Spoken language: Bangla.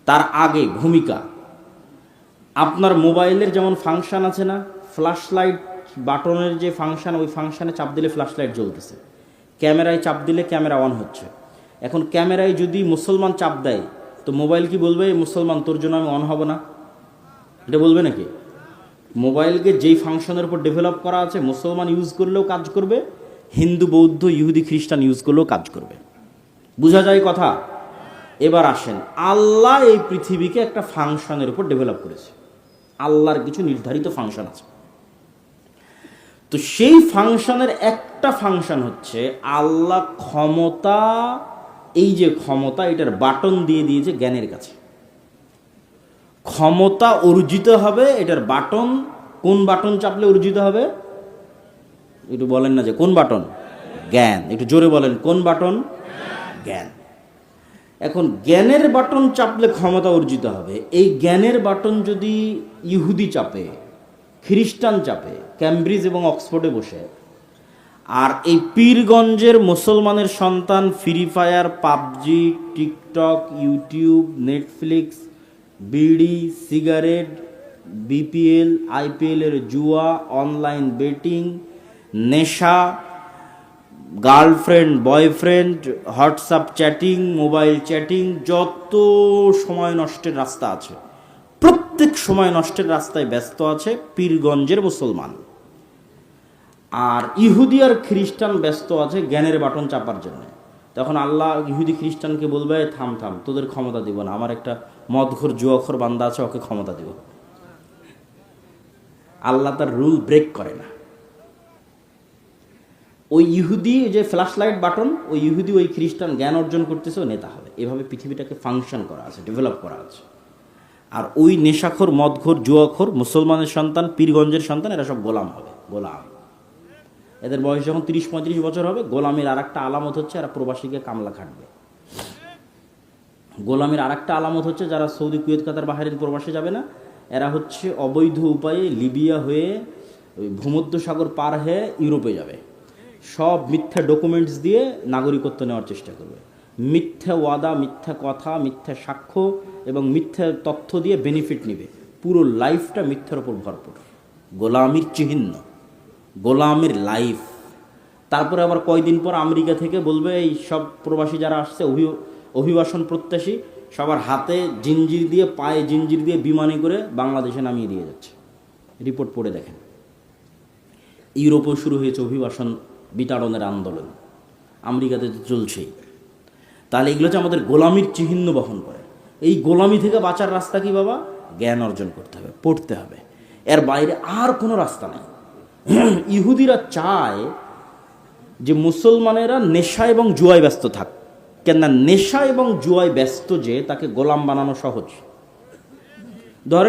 তার আগে ভূমিকা, আপনার মোবাইলের যেমন ফাংশন আছে না, ফ্ল্যাশ লাইট বাটনের যে ফাংশন, ওই ফাংশনে চাপ দিলে ফ্ল্যাশ লাইট জ্বলতেছে, ক্যামেরায় চাপ দিলে ক্যামেরা অন হচ্ছে। এখন ক্যামেরায় যদি মুসলমান চাপ দেয়, তো মোবাইল কি বলবে মুসলমান তোর জন্য আমি অন হব না? এটা বলবে নাকি? মোবাইলকে যেই ফাংশনের উপর ডেভেলপ করা আছে, মুসলমান ইউজ করলেও কাজ করবে, হিন্দু বৌদ্ধ ইহুদি খ্রিস্টান ইউজ করলেও কাজ করবে। বোঝা যায় কথা? এবার আসেন, আল্লাহ এই পৃথিবীকে একটা ফাংশনের উপর ডেভেলপ করেছে। আল্লাহর কিছু নির্ধারিত ফাংশন আছে। তো সেই ফাংশনের একটা ফাংশন হচ্ছে আল্লাহ ক্ষমতা, এই যে ক্ষমতা, এটার বাটন দিয়ে দিয়েছে জ্ঞানের কাছে। ক্ষমতা অর্জিত হবে, এটার বাটন, কোন বাটন চাপলে অর্জিত হবে? একটু বলেন না যে কোন বাটন? জ্ঞান। একটু জোরে বলেন, কোন বাটন? জ্ঞান। এখন জ্ঞানের বাটন চাপলে ক্ষমতা অর্জিত হবে। এই জ্ঞানের বাটন যদি ইহুদি চাপে, খ্রিস্টান চাপে, ক্যামব্রিজ এবং অক্সফোর্ডে বসে, আর এই পীরগঞ্জের মুসলমানের সন্তান free fire, PUBG, TikTok, YouTube, Netflix, বিড়ি, সিগারেট, বিপিএল, আইপিএলের জুয়া, অনলাইন বেটিং, নেশা, girlfriend boyfriend, WhatsApp chatting, mobile chatting, যত সময় নষ্টের রাস্তা আছে, প্রত্যেক সময় নষ্টের রাস্তায় ব্যস্ত আছে পীরগঞ্জের মুসলমান। আর ইহুদি আর খ্রিস্টান ব্যস্ত আছে জ্ঞানের বাটন চাপার জন্য। তখন আল্লাহ ইহুদি খ্রিস্টানকে বলবে, থাম থাম, তোদের ক্ষমতা দিব না, আমার একটা মদঘর জুয়াখোর বান্দা আছে, ওকে ক্ষমতা দিব। আল্লাহ তার রুল ব্রেক করে না। ওই ইহুদি যে ফ্ল্যাশ লাইট বাটন, ওই ইহুদি ওই খ্রিস্টান জ্ঞান অর্জন করতেছে, ও নেতা হবে। এভাবে পৃথিবীটাকে ফাংশন করা আছে, ডেভেলপ করা আছে। আর ওই নেশাখোর, মদঘোর, জুয়াখোর মুসলমানের সন্তান, পীরগঞ্জের সন্তান, এরা সব গোলাম হবে। গোলাম, এদের বয়স যখন 30-35 বছর হবে, গোলামের আর একটা আলামত হচ্ছে এরা প্রবাসীকে কামলা খাটবে। গোলামের আর একটা আলামত হচ্ছে যারা সৌদি, কুয়েত, কাতার, বাহরাইন প্রবাসে যাবে না, এরা হচ্ছে অবৈধ উপায়ে লিবিয়া হয়ে, ওই ভূমধ্যসাগর পার হয়ে ইউরোপে যাবে। সব মিথ্যা ডকুমেন্টস দিয়ে নাগরিকত্ব নেওয়ার চেষ্টা করবে। মিথ্যা ওয়াদা, মিথ্যা কথা, মিথ্যা সাক্ষ্য এবং মিথ্যা তথ্য দিয়ে বেনিফিট নেবে। পুরো লাইফটা মিথ্যার ওপর ভরপুর। গোলামির চিহ্ন, গোলামের লাইফ। তারপরে আবার কয়দিন পর আমেরিকা থেকে বলবে এই সব প্রবাসী যারা আসছে অভিবাসন প্রত্যাশী, সবার হাতে জিঞ্জির দিয়ে, পায়ে জিঞ্জির দিয়ে বিমানে করে বাংলাদেশে নামিয়ে দিয়ে যাচ্ছে। রিপোর্ট পড়ে দেখেন। ইউরোপেও শুরু হয়েছে অভিবাসন বিতাড়নের আন্দোলন, আমেরিকাতে তো চলছেই। তাহলে এগুলো হচ্ছে আমাদের গোলামির চিহ্ন বহন করে। এই গোলামি থেকে বাঁচার রাস্তা কি বাবা? জ্ঞান অর্জন করতে হবে, পড়তে হবে। এর বাইরে আর কোনো রাস্তা নেই। ইহুদিরা চায় যে মুসলমানেরা নেশা এবং জুয়ায় ব্যস্ত থাক। কেননা নেশা এবং জুয়ায় ব্যস্ত যে, তাকে গোলাম বানানো সহজ। ধরেন